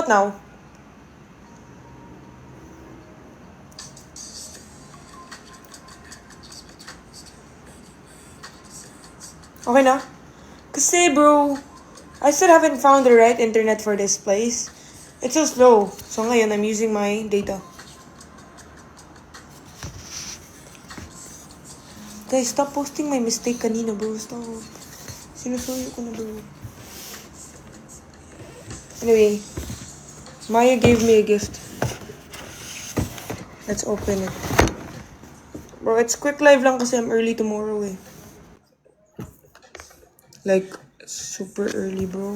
What now? Okay na? Kasi bro, I still haven't found the right internet for this place. It's so slow. So ngayon, I'm using my data. Guys, stop posting my mistake kanina, bro. Stop. Sinusuyo ko na, bro. Anyway, Maya gave me a gift. Let's open it. Bro, it's quick live lang kasi I'm early tomorrow eh. Like, super early, bro.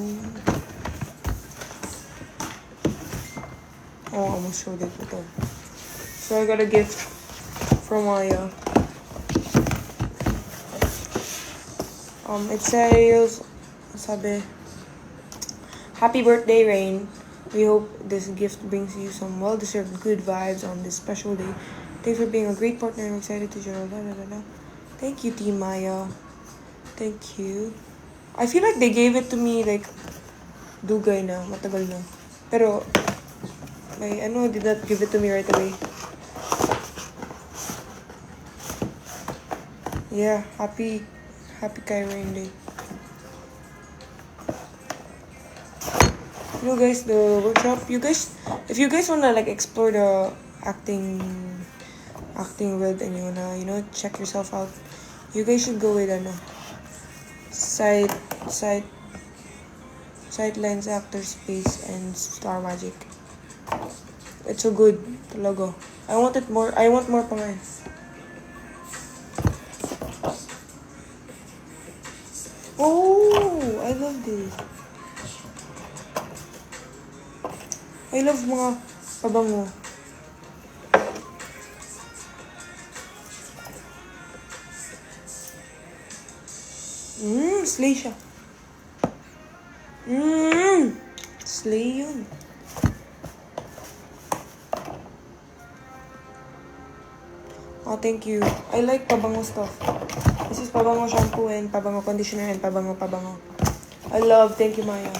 Oh, I almost showed it ito. So I got a gift from Maya. It says, sabi, Happy birthday, Rain. We hope this gift brings you some well-deserved good vibes on this special day. Thanks for being a great partner. I'm excited to share. Thank you, Team Maya. Thank you. I feel like they gave it to me like dugay na, matagal na. Pero my did not give it to me right away. Yeah, happy Kai Rain Day. You know guys, the workshop, if you guys wanna like explore the acting world and you wanna, check yourself out, you guys should go with Sightlines, Actor Space, and Star Magic. It's so good, talaga. I want more pa nga. Oh, I love this. I love mga pabango. Slay siya. Slay yun. Oh, thank you. I like pabango stuff. This is pabango shampoo and pabango conditioner and pabango. I love, thank you Maya.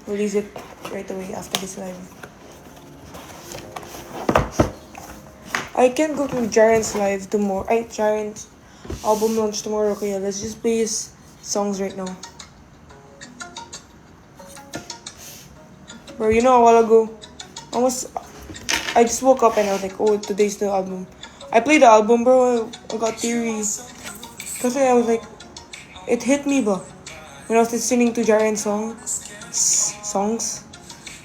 Release it right away after this live. I can't go to Giant's live tomorrow. Giant's album launch tomorrow. Okay, let's just play his songs right now. Bro, a while ago, I just woke up and I was like, oh, today's the album. I played the album, bro. I got theories. Kasi I was like, it hit me, ba? When I was listening to Giant's songs.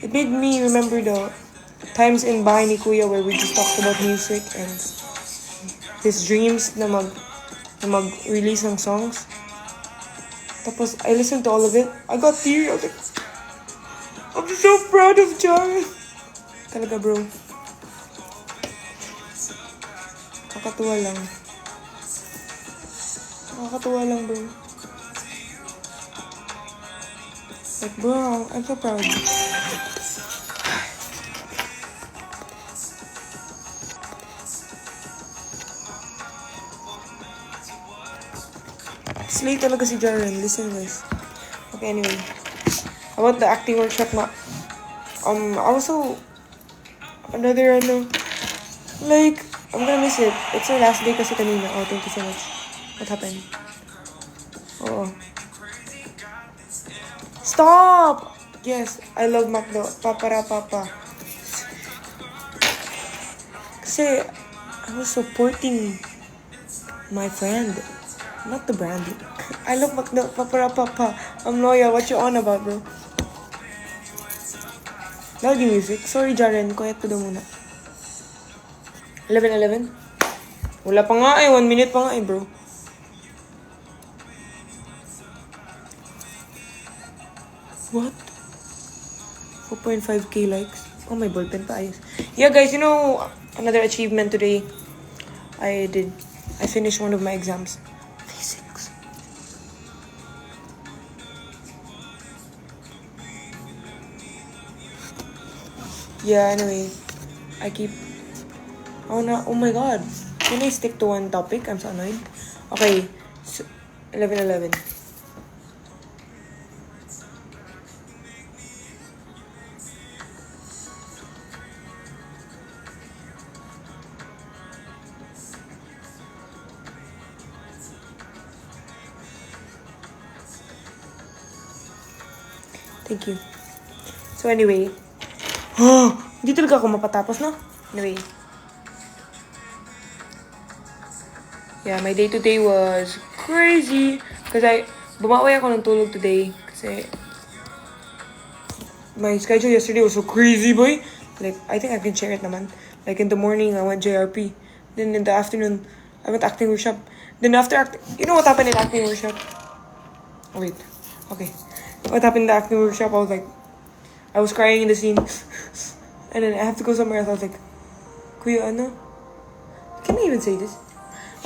It made me remember the times in bahay ni Kuya where we just talked about music and his dreams na mag-release ng songs. Tapos, I listened to all of it. I got teary. I was like, I'm so proud of Jar. Talaga, bro. Kakatuwa lang, bro. Like, bro, I'm so proud. Slay talaga si Jaren. Listen guys. Okay, anyway. About the acting workshop na. Also, another like, I'm gonna miss it. It's our last day kasi kanina. Oh, thank you so much. What happened? Oh. Stop! Yes, I love Macdo. Papa. Kasi, I was supporting my friend. Not the brand. I love Macdo. Papa. I'm loyal. What you on about, bro? Lagi music. Sorry, Jaren. Quiet ko daw muna. 11:11? Wala pa nga 1 minute pa nga bro. What? 4.5k likes? Oh, my ballpen pa ayos. Yeah, guys, another achievement today. I finished one of my exams. Physics. Yeah, anyway. Oh my god. Can I stick to one topic? I'm so annoyed. Okay. So, 11:11. Thank you. So anyway, hindi talaga ako mapatapos, no? Anyway. Yeah, my day today was crazy. Kasi bumawi ako ng tulog today. Kasi my schedule yesterday was so crazy, boy. Like, I think I can share it naman. Like, in the morning, I went JRP. Then in the afternoon, I went acting workshop. Then after acting, you know what happened in acting workshop? Oh, wait. Okay. What happened in the acting workshop? I was crying in the scene. And then I have to go somewhere else. I was like, Kuya, ano? Can I even say this?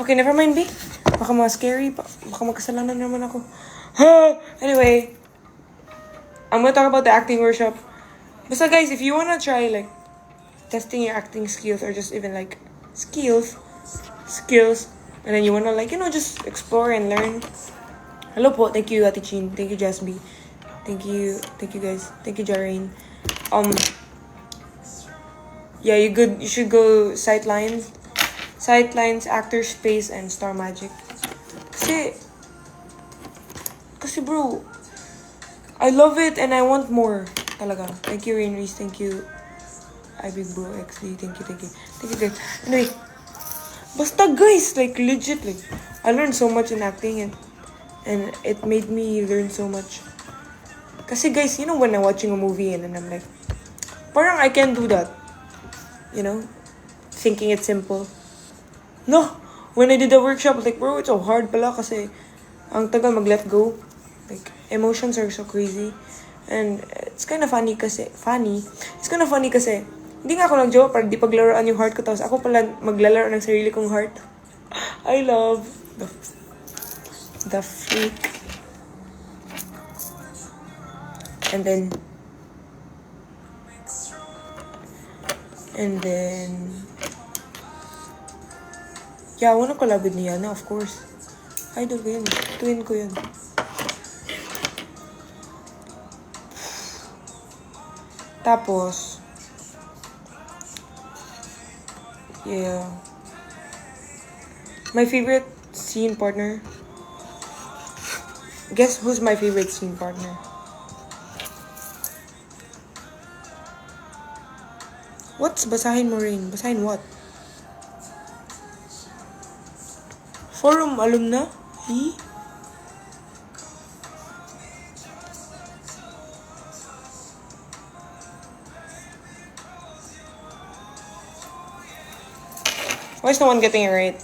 Okay, never mind, B. Baka mga scary. Baka magkasalanan naman ako. Anyway, I'm gonna talk about the acting workshop. Basta guys, if you wanna try like testing your acting skills or just even like skills, and then you wanna like, you know, just explore and learn. Hello po, thank you Ate Chin, thank you Jasmine, thank you guys, thank you Jareen. Yeah, you should go Sightlines, Actor Space, and Star Magic. Kasi bro, I love it and I want more. Talaga. Thank you, Rain Reese. Thank you, Big Bro XD. Thank you guys. Anyway, basta guys, like legit, like I learned so much in acting and it made me learn so much. Kasi guys, you know when I'm watching a movie and then I'm like, parang I can do that. You know? Thinking it's simple. No! When I did the workshop, I was like, bro, it's so hard pala kasi ang tagal mag-let go. Like, emotions are so crazy. And it's kind of funny kasi, hindi nga ako nag-joke para di paglaruan yung heart ko. Tapos ako pala maglalaro ng sarili kong heart. I love the freak. And then, yeah, I wanna collab with Niana, of course. Idol ko yun. Twin ko yun. Tapos, yeah. My favorite scene partner. Guess who's my favorite scene partner? What's basahin mo rin? Basahin what? Forum alumna? Why is no one getting it right?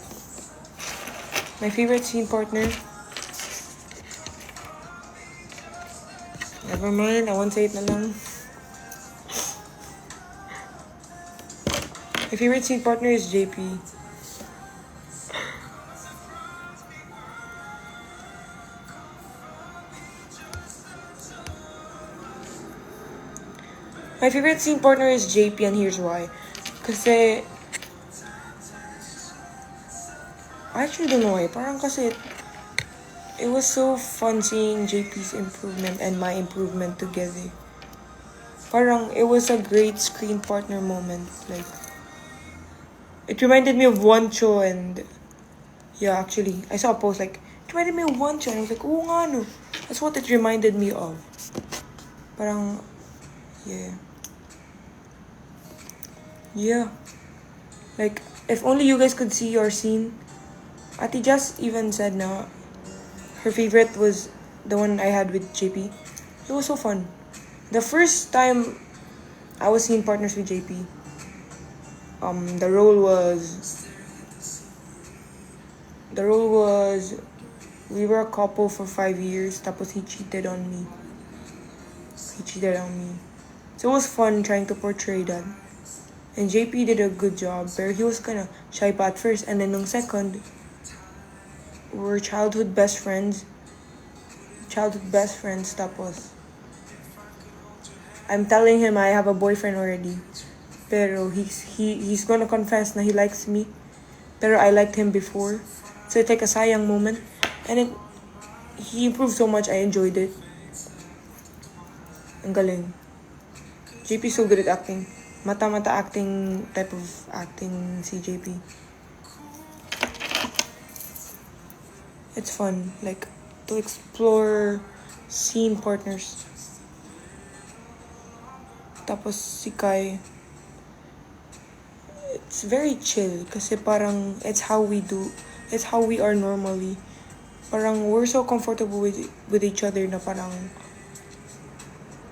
My favorite scene partner? Never mind, I won't say it na lang. My favorite scene partner is JP. My favorite scene partner is JP, and here's why. Kasi I actually don't know why. Parang kasi it was so fun seeing JP's improvement and my improvement together. Parang it was a great screen partner moment. Like, it reminded me of Wancho and yeah, actually, I saw a post like, it reminded me of Wancho and I was like, oo nga no. That's what it reminded me of. Parang, yeah. Yeah. Like, if only you guys could see your scene. Ati just even said na her favorite was the one I had with JP. It was so fun. The first time I was scene partners with JP, the role was we were a couple for 5 years. Tapos he cheated on me. So it was fun trying to portray that. And JP did a good job. Pero he was kind of shy pa at first. And then nung second, we're childhood best friends. Tapos I'm telling him I have a boyfriend already. Pero he's gonna confess na he likes me. Pero I liked him before. So it's like a sayang moment. And he improved so much, I enjoyed it. Ang galing. JP so good at acting. Mata-mata acting type of acting si JP. It's fun, like, to explore scene partners. Tapos si Kai, it's very chill kasi parang it's how we are normally. Parang we're so comfortable with each other na parang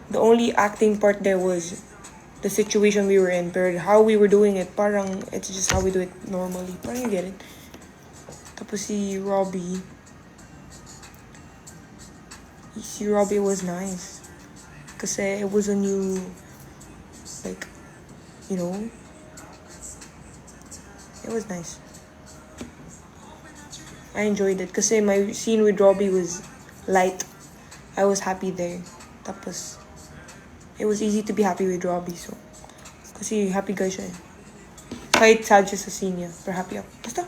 the only acting part there was the situation we were in, but how we were doing it, parang it's just how we do it normally. Parang you get it. Tapos si Robbie was nice. Kasi it was a new, like, you know, it was nice. I enjoyed it. Kasi my scene with Robbie was light. I was happy there. Tapos, it was easy to be happy with Robbie, so. Kasi happy guy siya eh. Kahit sad siya sa scene niya, pero happy ako. Basta,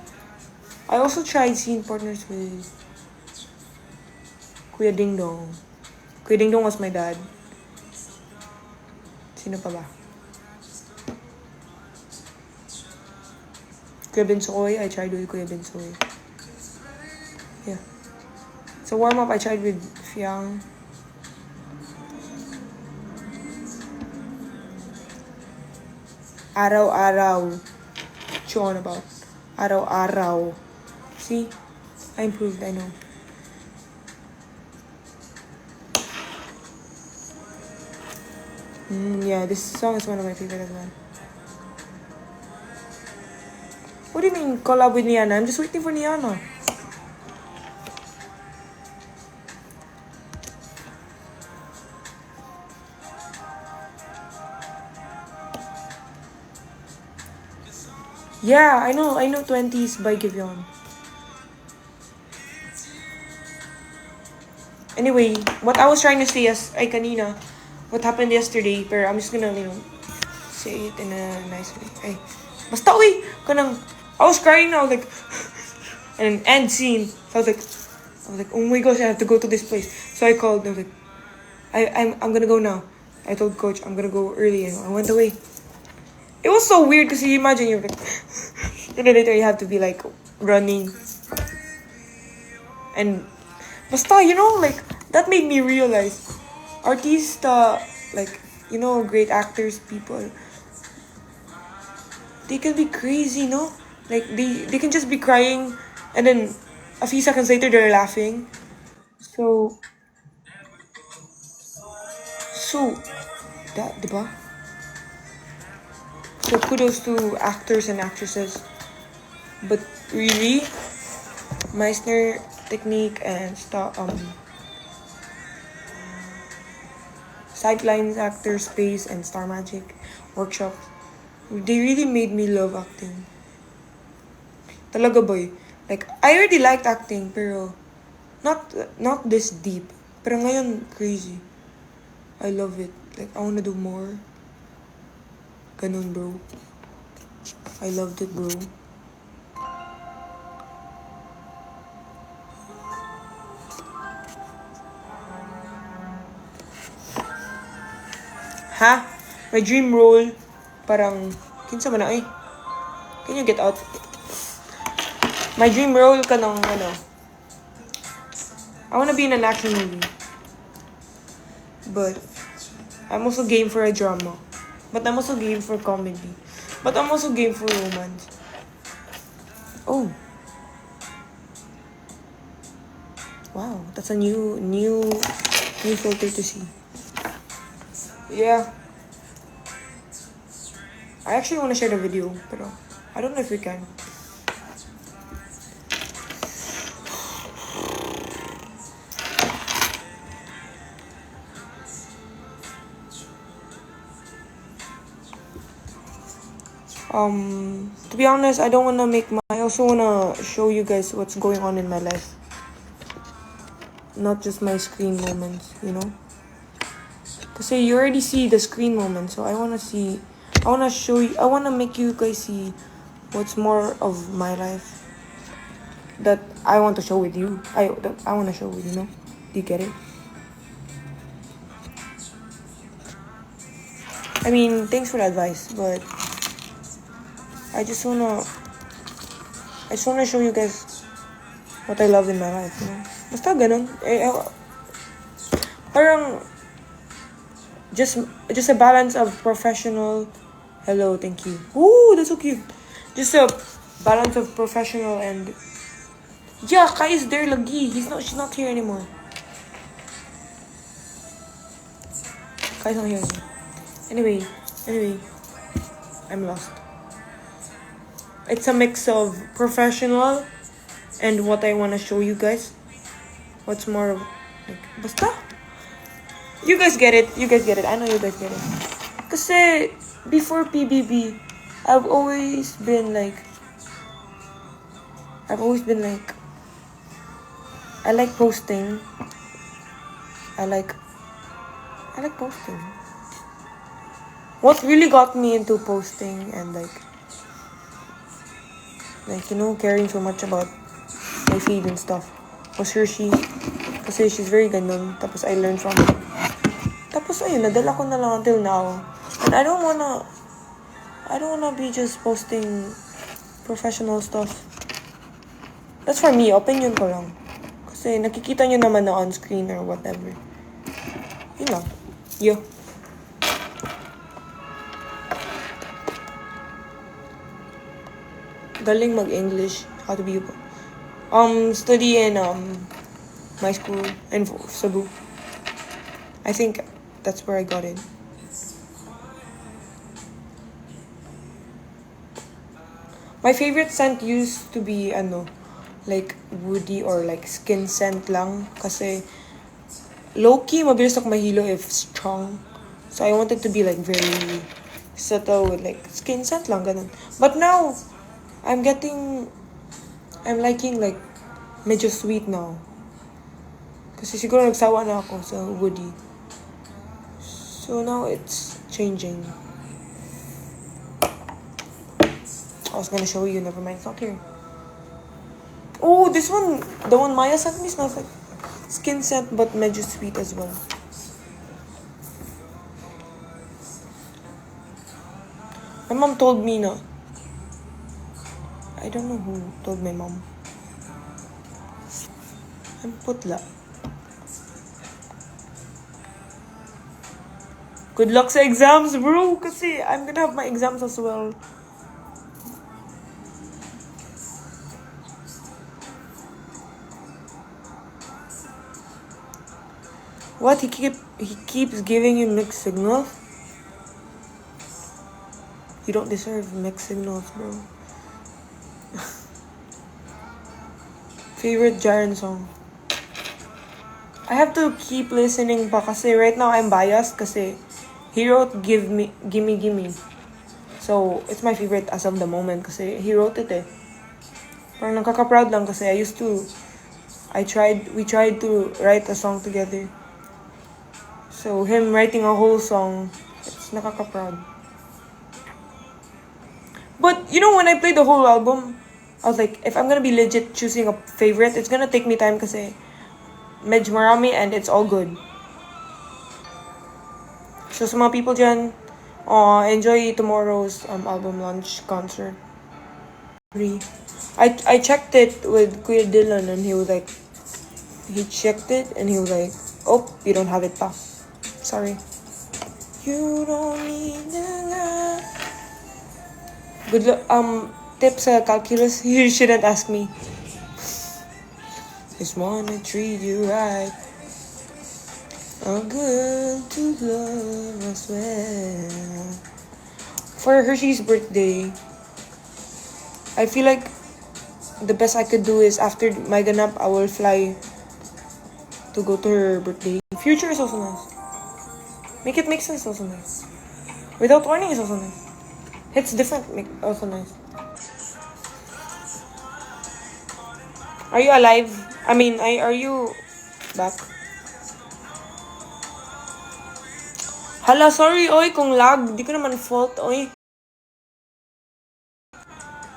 I also tried scene partners with Kuya Ding Dong. Kuya Ding Dong was my dad. Sino pa ba? Kuya Bensoy, I tried with Kuya Bensoy. Yeah. So warm-up, I tried with Fiang. Araw-araw. What you on about? Araw-araw. See? I improved, I know. Yeah, this song is one of my favorite as well. What do you mean collab with Niana? I'm just waiting for Niana. Yeah, I know 20s by Giveon. Anyway, what I was trying to say is, ay kanina, what happened yesterday, pero I'm just gonna, say it in a nice way. Ay, basta uy, kanang, I was crying now, like, and an end scene. So I was like, oh my gosh, I have to go to this place. So I called, and I was like, I'm gonna go now. I told coach, I'm gonna go early, and I went away. It was so weird, because you imagine, you're like, and then later you have to be like, running. And, basta, like, that made me realize, artista, like, great actors, people, they can be crazy, no? Like, they can just be crying, and then a few seconds later, they're laughing. So, that, diba? So, kudos to actors and actresses. But really, Meissner technique and sidelines actor space and Star Magic workshops, they really made me love acting. Talaga boy. Like, I already liked acting, pero not this deep. Pero ngayon, crazy. I love it. Like, I wanna do more. Ganun, bro. I loved it, bro. Ha? My dream role, parang, kinsa man na eh. Can you get out? My dream role kanang, I wanna be in an action movie. But, I'm also game for a drama. But I'm also game for comedy. But I'm also game for romance. Oh. Wow, that's a new filter to see. Yeah. I actually want to share the video, but I don't know if we can. To be honest, I don't want to I also want to show you guys what's going on in my life. Not just my screen moments, Because you already see the screen moments, so I want to show you, I want to make you guys see what's more of my life that I want to show with you. I want to show with you, Do you get it? I mean, thanks for the advice, but I just wanna show you guys what I love in my life, Basta ganun. Parang, just a balance of professional. Hello, thank you. Ooh, that's so cute. Just a balance of professional and yeah, Kai is there lagi. She's not here anymore. Kai's not here anymore. Anyway, I'm lost. It's a mix of professional and what I want to show you guys. What's more of like basta? You guys get it. I know you guys get it. Kasi before PBB, I've always been like I like posting. I like posting. What really got me into posting and like caring so much about my feed and stuff was Hershey. Kasi she's very ganun. Tapos I learned from her. Tapos ayun, nadala ko na lang until now. And I don't wanna be just posting professional stuff. That's for me, opinion ko lang. Kasi nakikita nyo naman na on screen or whatever. Yun lang. Yo. Galing mag-English. How to be study in my school in Cebu. I think that's where I got it. My favorite scent used to be like woody or like skin scent lang kasi low-key mabilis ako mahilo if strong. So I wanted to be like very subtle with like skin scent lang ganun. But now I'm liking like medyo sweet now. Kasi siguro nagsawa na ako sa woody. So now it's changing. I was gonna show you, never mind, it's not here. Oh, this one, the one Maya sent me smells like skin scent but medyo sweet as well. My mom told me na. I don't know who told my mom. I'm putla. Good luck sa exams, bro. Kasi I'm gonna have my exams as well. What? He keeps giving you mixed signals? You don't deserve mixed signals, bro. Favorite Jaren song? I have to keep listening pa kasi right now I'm biased kasi he wrote Gimme. So, it's my favorite as of the moment kasi he wrote it eh. Parang nakaka-proud lang kasi we tried to write a song together. So, him writing a whole song, it's nakaka-proud. But, when I played the whole album, I was like, if I'm gonna be legit choosing a favorite, it's gonna take me time kasi medyo marami and it's all good. So, sa mga people dyan, enjoy tomorrow's album launch concert. I checked it with Kuya Dylan and he checked it and he was like, oh, you don't have it pa. Sorry. You don't need that. Good luck. Tips sa calculus, you shouldn't ask me. Just wanna treat you right. I'm good to love, I swear. For Hershey's birthday, I feel like the best I could do is after my ganap, I will fly to go to her birthday. Future is also nice. Make it make sense also nice. Without warning is also nice. It's different, also nice. Are you alive? I mean, are you back? Hala, sorry, oy, kung lag. Di ko naman fault, oy.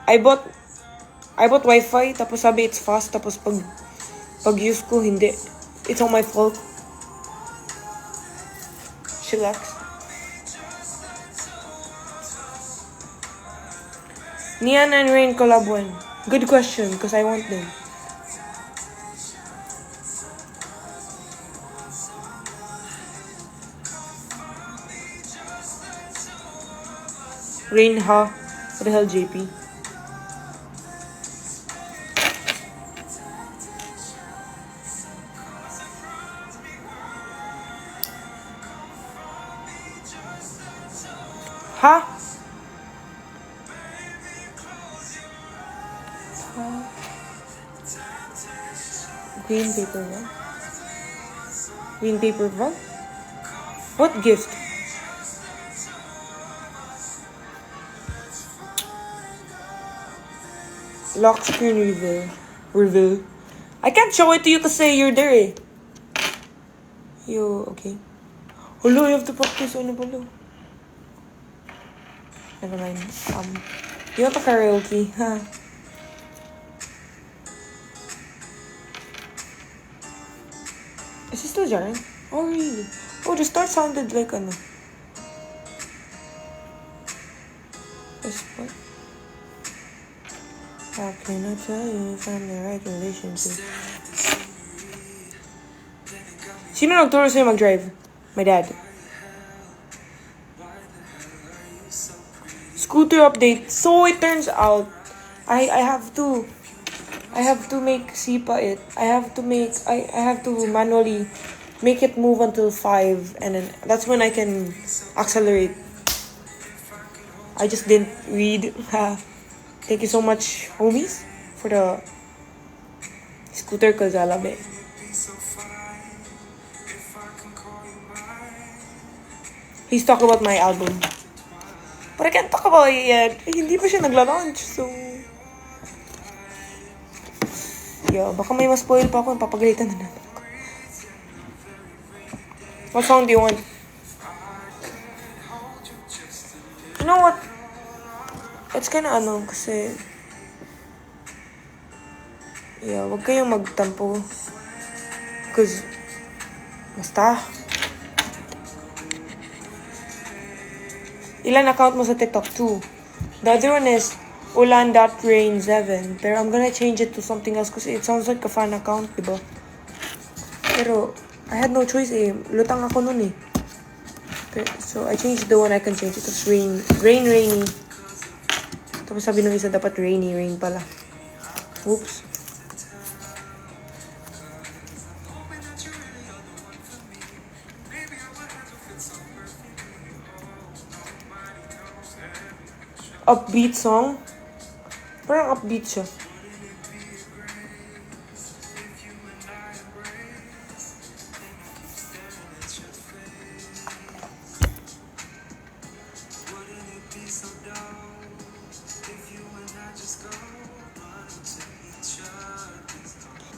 I bought Wi-Fi, tapos sabi it's fast, tapos pag use ko, hindi. It's all my fault. Chillax. Nian and Rain collab when? Good question, because I want them. Rain, ha? What the hell, JP? Ha? Green paper what? Green paper what? What gift? Lock screen reveal. I can't show it to you because you're there eh. Yo, okay. Hello, you have to practice on the below. Never mind. You have a karaoke, huh? Is he still jarring? Oh, really? Oh, the start sounded like ano. What? How can I tell you if I'm the right relationship? Sino nagturo sa'yo mag-drive? My dad. Scooter update. So it turns out, I have to make SIPA it. I have to manually make it move until 5, and then that's when I can accelerate. I just didn't read. Thank you so much, homies, for the scooter because I love it. Please talk about my album. But I can't talk about it yet. Hindi pa siya nagla-launch, so... Yeah, baka may ma-spoil pa ako, papagalitan na natin. What song do you want? You know what? It's kinda kasi... Yeah, wag kayong magtampo. Cause... Basta. Ilan account mo sa TikTok? 2. The other one is ulan.rain7. Pero I'm gonna change it to something else kasi it sounds like a fan account, diba? Pero, I had no choice eh. Lutang ako nun eh. So, I changed the one I can change. It was rainy. Tapos sabi nung isa, dapat rain pala. Oops. Upbeat song? Parang upbeat siya.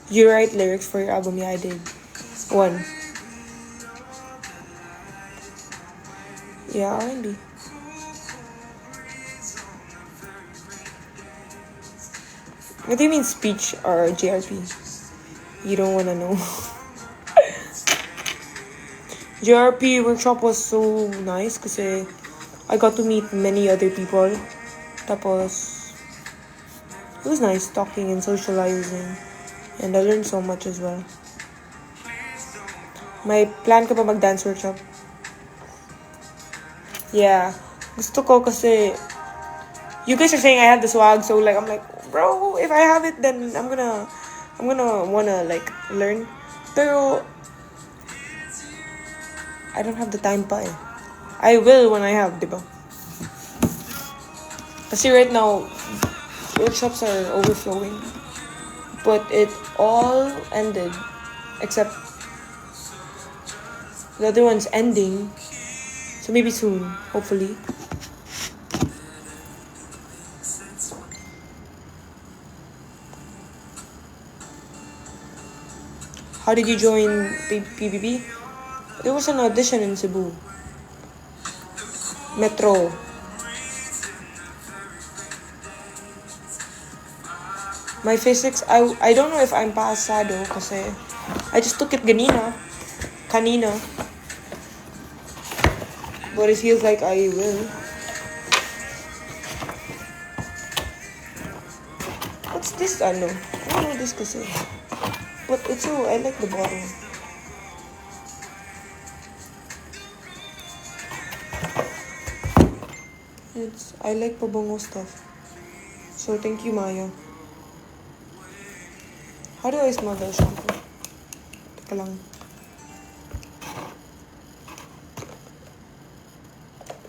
You write lyrics for your album? Yeah, I did. 1. Yeah, R&B. What do you mean speech or JRP? You don't wanna know. JRP workshop was so nice kasi I got to meet many other people. Tapos, it was nice talking and socializing. And I learned so much as well. May plan ka pa mag-dance workshop? Yeah. Gusto ko kasi you guys are saying I have the swag, so like I'm like, bro, if I have it, then I'm gonna wanna like learn. Pero I don't have the time pa eh. I will when I have, diba? Kasi right now workshops are overflowing. But it all ended except the other one's ending. So maybe soon, hopefully. How did you join PBB? There was an audition in Cebu. Metro. My physics, I don't know if I'm pasado kasi I just took it kanina. But it feels like I will. What's this? I don't know this kasi. But it's so, I like the bottle. I like pabango stuff. So thank you, Maya. How do I smell the shampoo? Teka lang.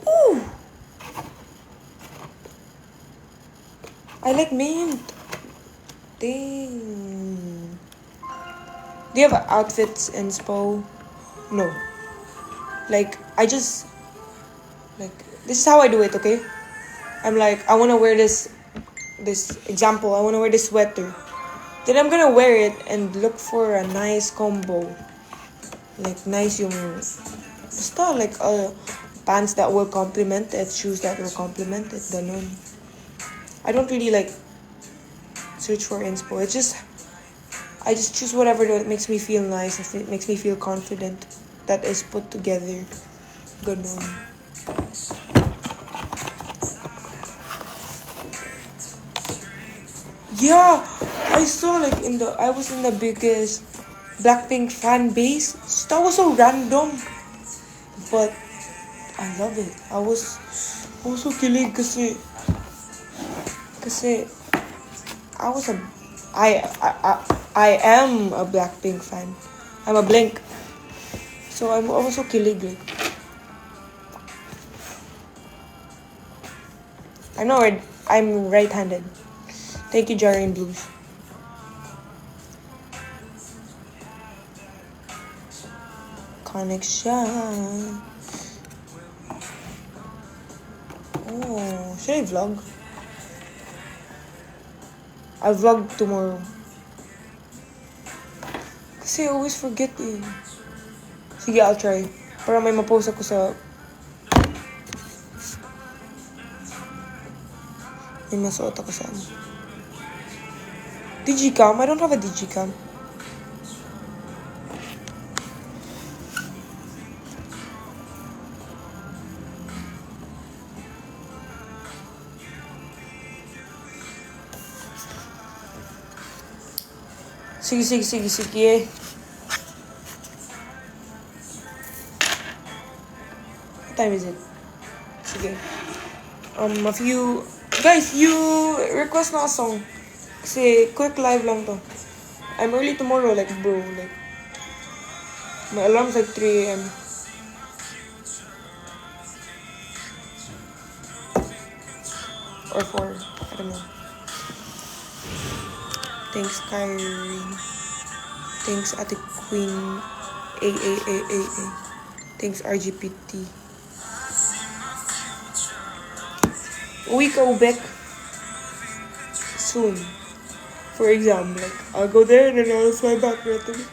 Ooh! I like mint. Dang. Do you have outfits in Spo? No. Like, this is how I do it, okay? I'm like, I want to wear this example, I want to wear this sweater. Then I'm gonna wear it and look for a nice combo. Like, nice yung, basta like, pants that will complement it, shoes that will complement it, ganun. I don't really like search for inspo. I just choose whatever that makes me feel nice, if it makes me feel confident, that is put together. Ganun. Yeah, I saw like I was in the biggest Blackpink fan base. That was so random, but I love it. I was so kilig kasi I was I am a Blackpink fan. I'm a Blink. So I was so kilig. Like, I know I'm right-handed. Thank you, Jarian Blues. Connection. Oh, should I vlog? I'll vlog tomorrow. Kasi I always forget eh. Sige, I'll try. Para may ma-post ako sa... May masuot ako sa ano. Digicam? I don't have a Digicam. Sige. What time is it? Sige. A few... Guys, you request na a song. Kasi quick live lang to. I'm early tomorrow, like bro. Like, my alarm's like 3 a.m. Or 4. I don't know. Thanks, Kyrie. Thanks, Ate Queen. A. Thanks, RGPT. Uwi ka, Ubek. Soon. For example, like, I'll go there and then I'll fly back right away.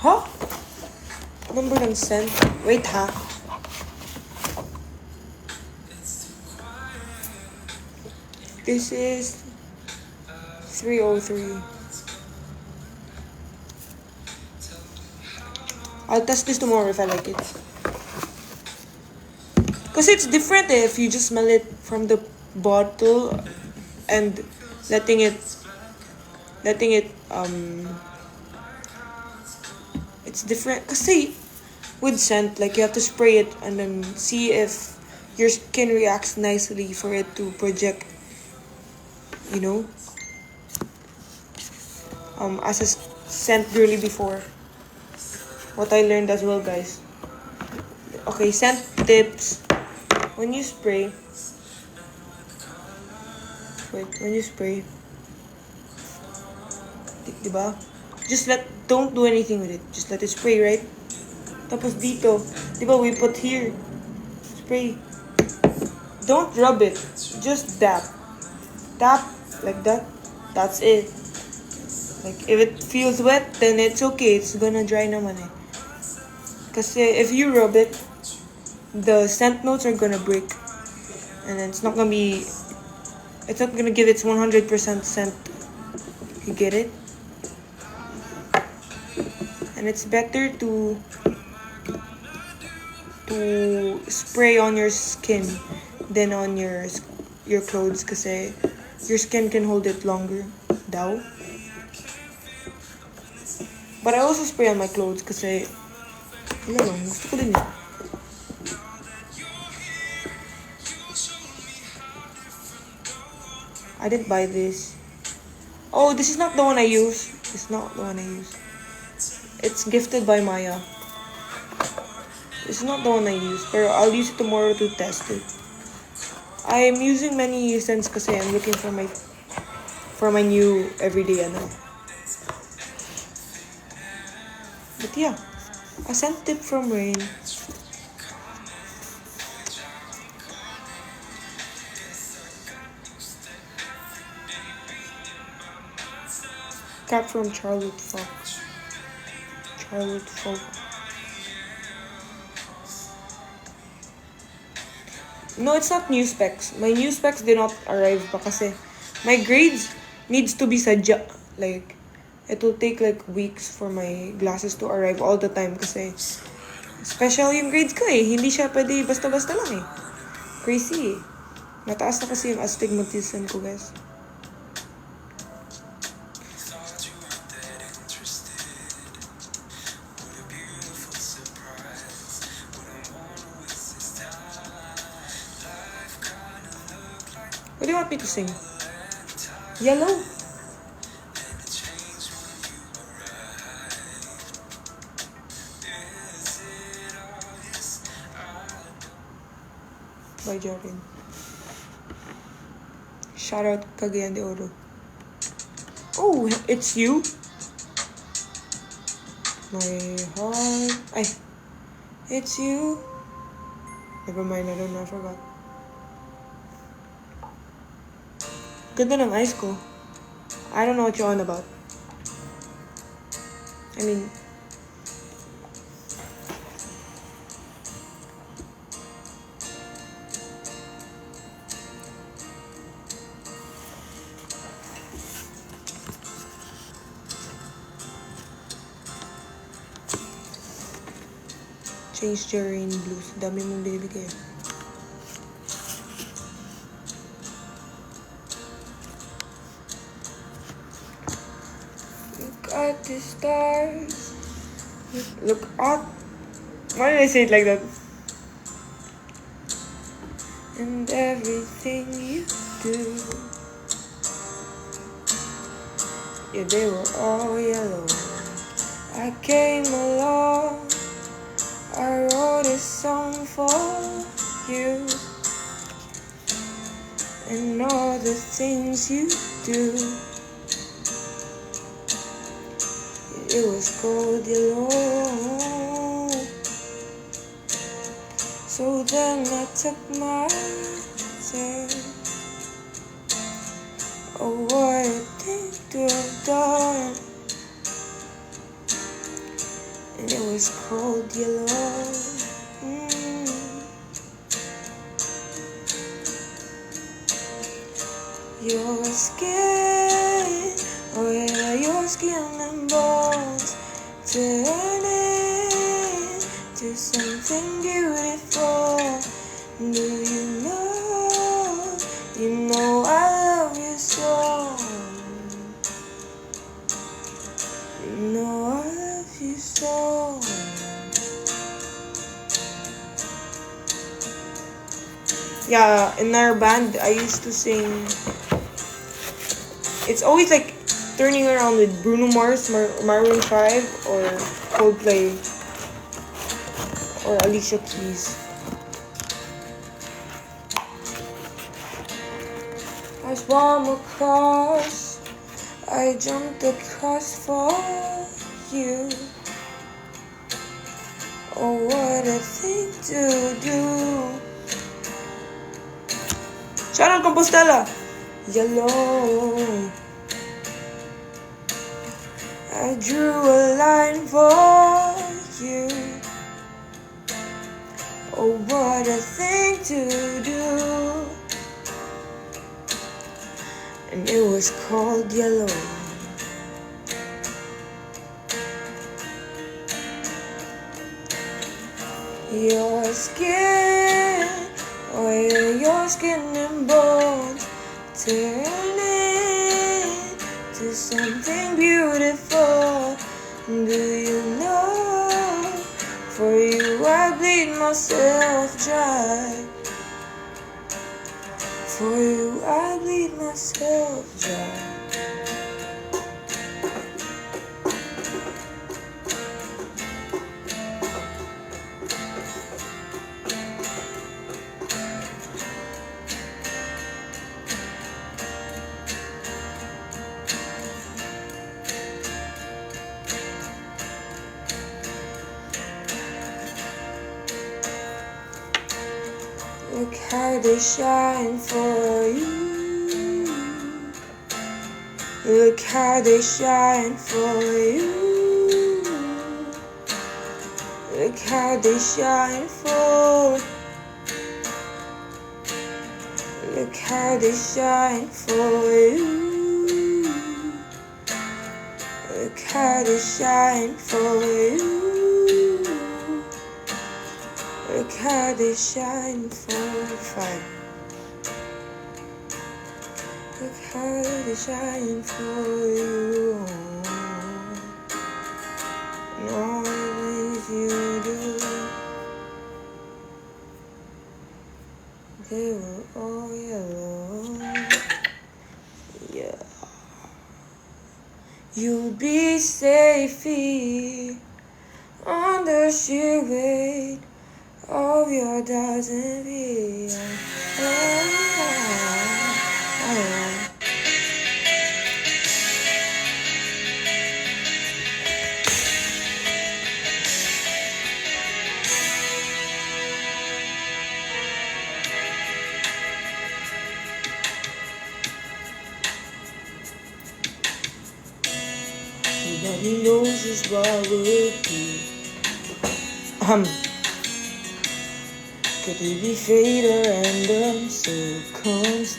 Huh? Number ng sent? Wait, ha? This is 303. I'll test this tomorrow if I like it. Because it's different if you just smell it from the bottle and letting it it's different. Kasi with scent, like, you have to spray it and then see if your skin reacts nicely for it to project, you know, as a scent girly before. What I learned as well, guys. Okay, scent tips. When you spray, diba? Don't do anything with it. Just let it spray, right? Tapos dito, diba we put here, spray. Don't rub it. Just dab. Tap, like that. That's it. Like, if it feels wet, then it's okay. It's gonna dry naman eh. Kasi if you rub it, the scent notes are gonna break. And then it's not gonna give its 100% scent You get it? And it's better to spray on your skin than on your clothes kasi your skin can hold it longer daw. But I also spray on my clothes kasi wala lang, gusto ko din eh. I didn't buy this. Oh, this is not the one I use. It's not the one I use. It's gifted by Maya. It's not the one I use, but I'll use it tomorrow to test it. I'm using many scents kasi I'm looking for my new everyday ano. But yeah, a scent tip from Rain. Cap from Charlotte Fox. Charlotte Fox. No, it's not new specs. My new specs did not arrive pa kasi my grades needs to be sadya. Like, it will take like weeks for my glasses to arrive all the time kasi special yung grades ko eh. Hindi siya pwede basta-basta lang eh. Crazy eh. Mataas na kasi yung astigmatism ko, guys. What do you want me to sing? Yellow? By Jarin. Shout out Cagayan de Oro. Oh, it's you? My heart. Ay. It's you. Never mind, I don't know, I forgot. Ganda ng eyes ko. I don't know what you're on about. I mean, change your rain blues. Dami mong binibigay. At the stars. Look up. Why did I say it like that? And everything you do. Yeah, they were all yellow. I came along. I wrote a song for you. And all the things you do. It was cold yellow. So then I took my turn. Oh, what a thing to have done. And it was cold yellow. Your skin, oh yeah, your skin and bones turning to something beautiful. Do you know I love you so. You know I love you so. Yeah, in our band, I used to sing. It's always like turning around with Bruno Mars, Maroon 5, or Coldplay, or Alicia Keys. I swam across, I jumped across for you. Oh, what a thing to do. Shout out Compostela! Yellow. I drew a line for you. Oh, what a thing to do. And it was called yellow. skin, where your skin and bones turn into something beautiful. Do you know? For you I bleed myself dry. For you I bleed myself dry. Look how they shine for you. Look how they shine for you. Look how they shine for. Look how they shine for you. Look how they shine for you. Look how they shine for fun. Look how they shine for you. And all the things you do, they were all yellow. Yeah. You'll be safe here on the sheer weight of your doubts and fears. Nobody knows just what we'll do. Could it be fate or random circumstance?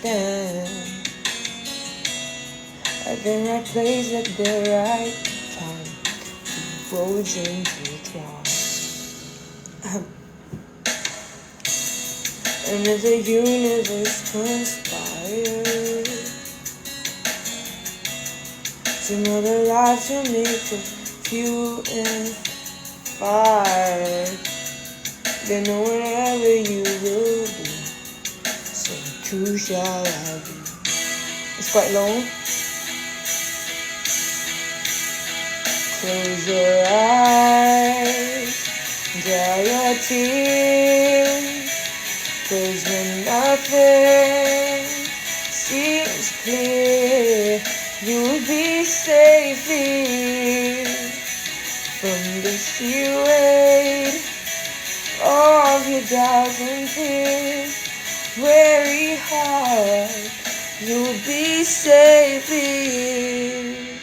At the right place at the right time, two roads intertwine. And if the universe conspires another life to make the fuel and fire, then wherever you will be, so too shall I be. It's quite long. Close your eyes, dry your tears, 'cause when nothing seems clear, you'll be safe here from the sheer weight of your doubts and fears. Very hard, you'll be safe here.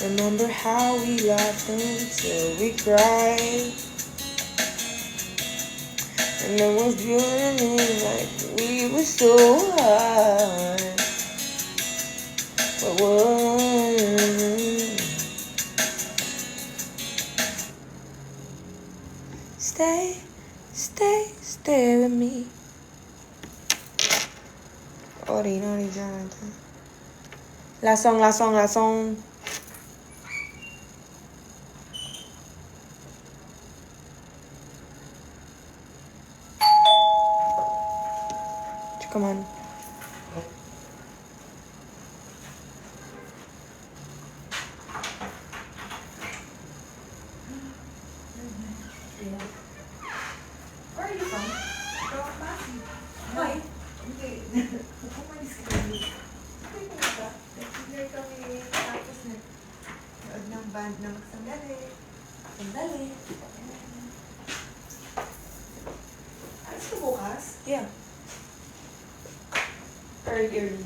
Remember how we laughed until we cried, and it was feeling like we were so high. But stay, stay, stay with me. Ori, nori, Jonathan. Last song, last song, last song. Come on. Where are you from? From Pasig. Why? Hindi. Umalis ka kami. Sabi ko ba? Nag-dinner kami tapos nag-nood ng band na magsandali. Sandali. Alis ka bukas? Yeah. Early.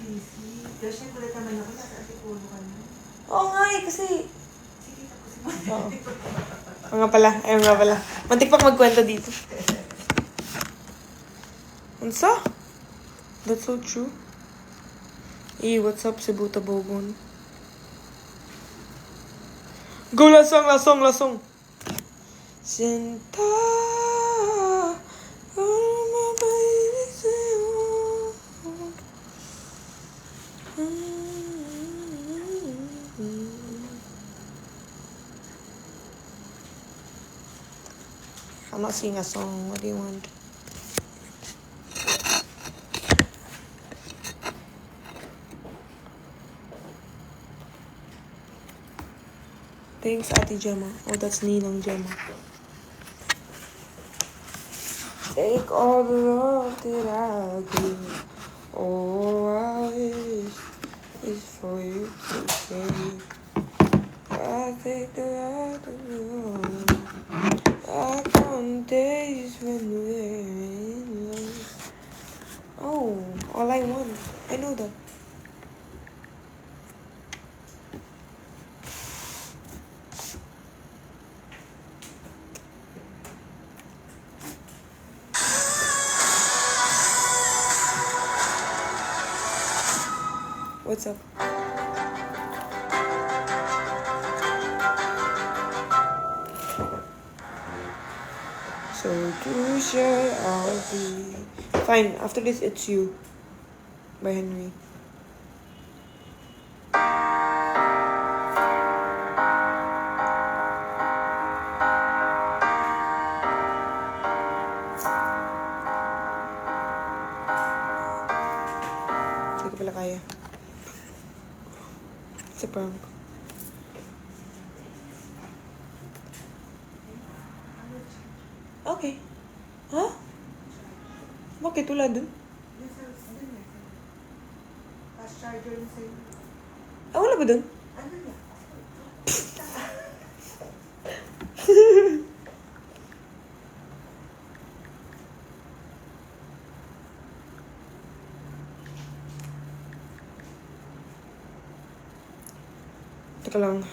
Busy. Kasi kulit naman ako. Nasa Antipolo ka na. Oo nga eh, kasi... Sige, tapos mo. Oo. Nga pala, ayun nga pala. Mantik pa magkwento dito. Unsa? That's so true. What's up, Cebu Tabogon? Go, lasong, lasong, lasong! Sinta. I'm not singing a song. What do you want? Thanks, Ate Gemma. Oh, that's Ninang Gemma. Take all the love that I give. All I wish is for you to say. I take the right of you. I count days when we're in love. Oh, all I want. I know that. What's up? So to share, I'll be fine. After this, It's You by Henry. Hindi ko pala kaya. It's a prank. Okay. Huh? Bakit? Wala dun? Fast charger yung sa'yo. Ah, wala ba dun? Ano yan? Teka lang.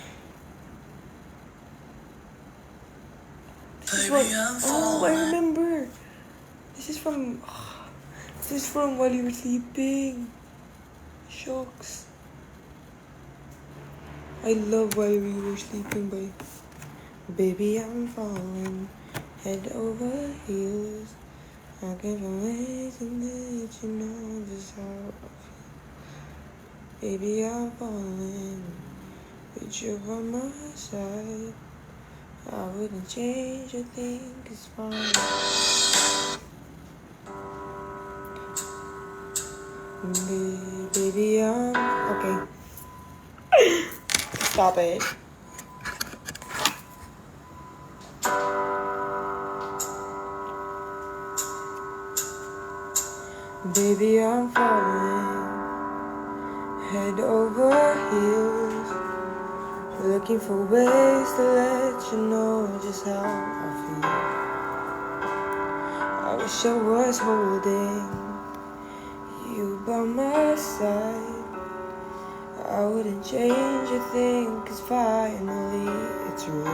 This is what, oh, I remember. This is from While You Were Sleeping. Shocks. I love While We Were Sleeping by Baby I'm Falling Head Over Heels. I can't wait to let you know just how I feel. Baby I'm falling with you by my side. I wouldn't change a thing, it's fine. Baby, okay. Stop it. Baby, I'm falling head over heels, looking for ways to let you know just how I feel. I wish I was holding you by my side. I wouldn't change a thing, 'cause finally it's real.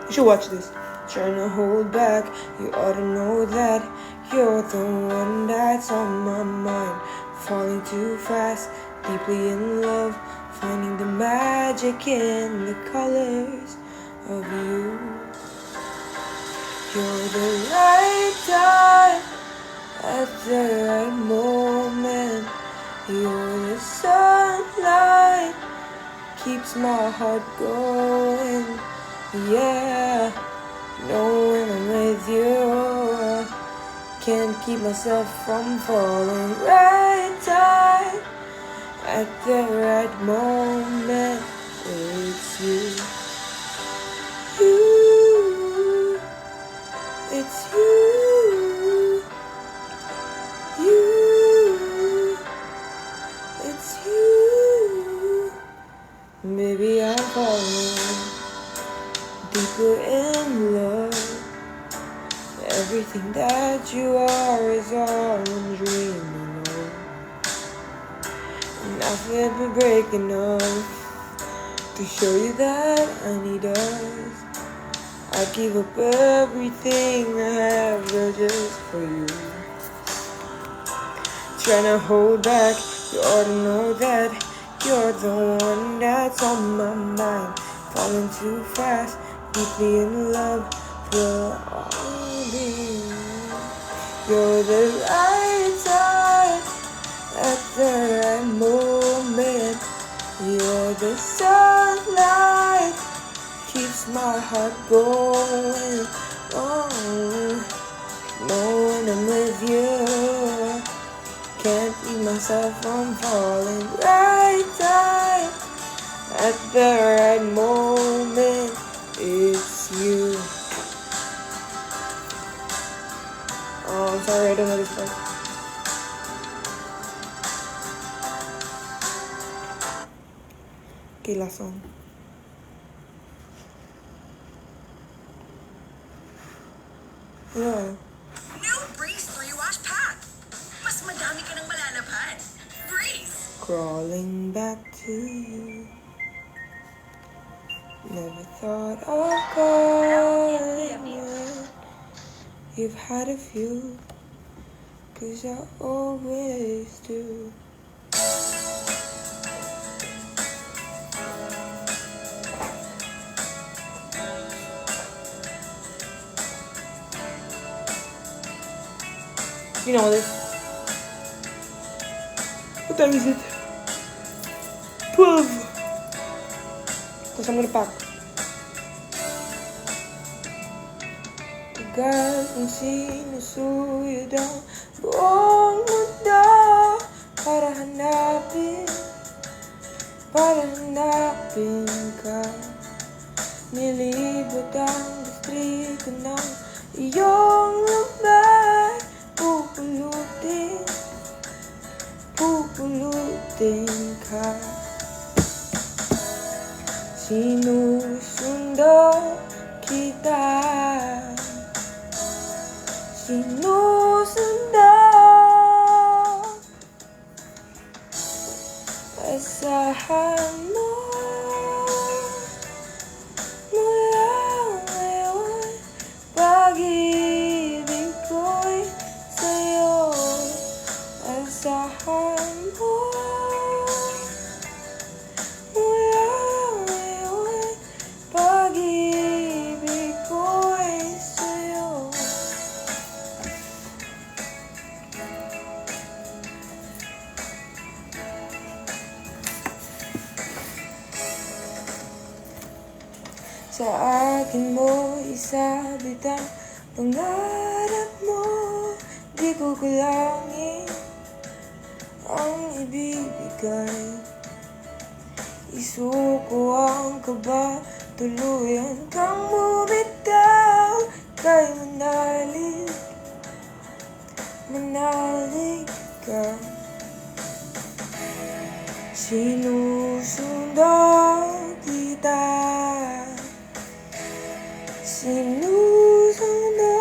You should watch this. Trying to hold back, you ought to know that you're the one that's on my mind. Falling too fast, deeply in love, finding the magic in the colors of you. You're the right time at the right moment. You're the sunlight, keeps my heart going. Yeah, knowing I'm with you, can't keep myself from falling. Right time at the right moment. It's you. You, it's you. You, it's you. Maybe I'm falling deeper in love. Everything that you are is all I'm dreaming of. Nothing but breaking up to show you that I need us. I give up everything I have just for you. Trying to hold back, you ought to know that you're the one that's on my mind. Falling too fast, deeply in love. You're only you're the right time at the right moment. You're the sunlight keeps my heart going. Oh, knowing I'm with you, can't keep myself from falling. Right time at the right moment, it's you. Oh, I'm sorry, I don't know this part. Okay, last song. Yeah. New Breeze 3-Wash Pack. Mas madami ka nang malalabhan. Breeze. Crawling back to you. Never thought of calling when you've had a few, 'cause I always do. You know this. What time is it? 12. Because I'm gonna pack. Tagal kong sinusuyo daw buong mundo para hanapin ka. Nilibot ang distrito ng iyong lugar. Pupulutin ka. Sinusundo kita. Sinusundo. Asahan mo mula ngayon, pag-ibig ko'y sa'yo. Asahan mo mula ngayon, pag-ibig ko'y sa'yo. Sa akin mo isabit ang pangarap mo, di ko kulangin ang ibibigay. Isuko ang kaba, tuluyan kang bumitaw. Kay manalig ka. Sinusundo kita. Sinusundo.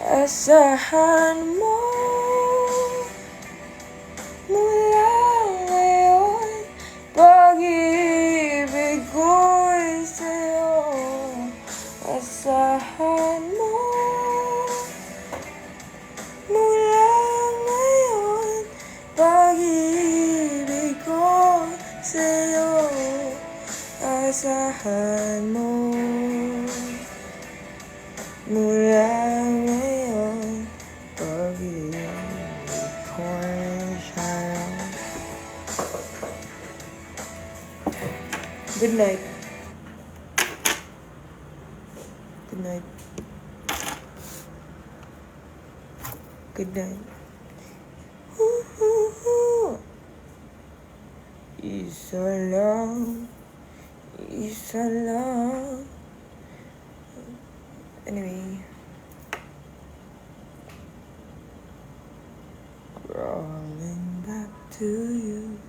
Asahan mo mula ngayon, pag-ibig ko'y sa'yo. Asahan mo mula ngayon, pag-ibig ko'y sa'yo. Asahan mo mula ngayon, pag-ibig ko'y sa'yo. Good night. Good night. Good night. Isa lang. Anyway. Crawling back to you.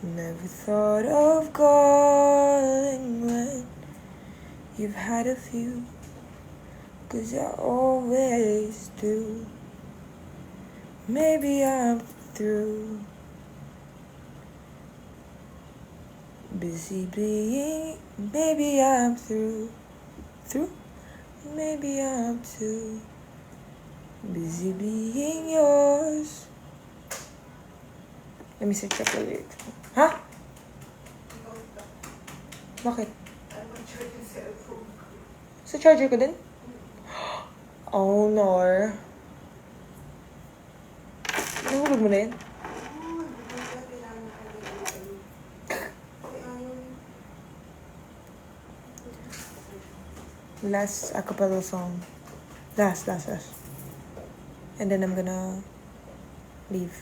Never thought of calling when you've had a few, 'cause I always do. Maybe I'm through. Busy being, maybe I'm through. Maybe I'm too busy being yours. Let me search up the lyrics. Huh? Bakit? Ay, mag-charge yung cellphone ko. Sa charger ko din? Oh, no. Nahulog mo na yun? Oo, hindi ka kailangan ka nag-ayun. Ay, ayaw yun. Last a cappella song. Last. And then I'm gonna leave.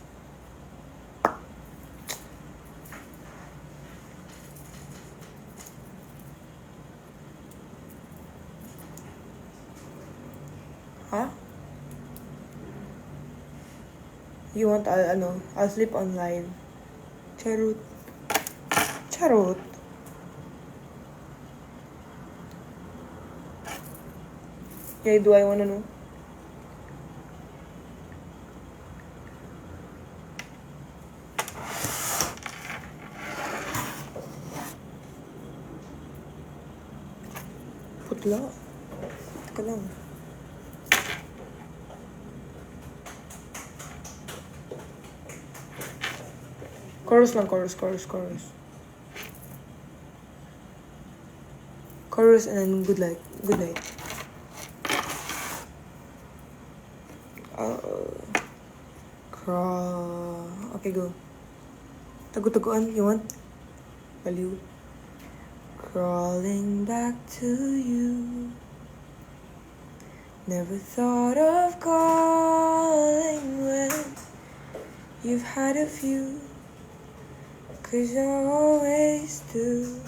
Huh? You want, I'll sleep on live. Charot. Charot. Yeah, do I wanna know? Putla. Teka lang. Chorus lang, chorus. Chorus and then good night. Crawl. Okay, go. Tagu-taguan, you want? Baliw. Crawling back to you. Never thought of calling when you've had a few. 'Cause I always do.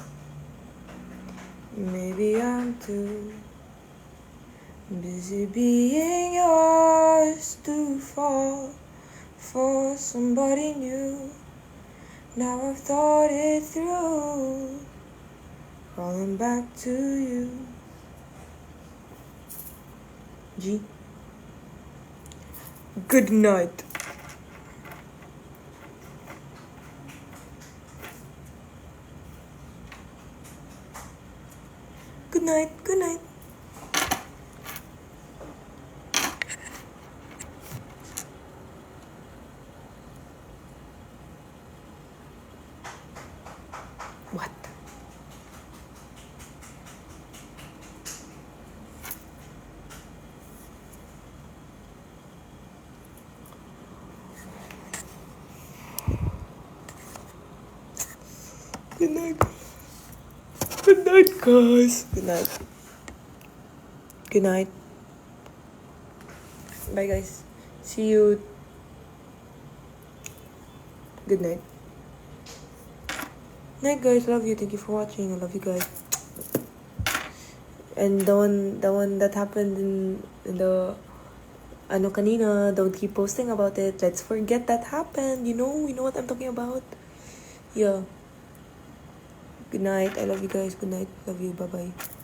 Maybe I'm too busy being yours to fall for somebody new. Now I've thought it through. Crawling back to you. G. Good night. Good night. What? Good night. Good night, guys. Good night. Good night. Bye, guys. See you. Good night. Night, guys. Love you. Thank you for watching. I love you guys. And the one that happened in the kanina, don't keep posting about it. Let's forget that happened. You know what I'm talking about. Yeah. Good night. I love you guys. Good night. Love you. Bye-bye.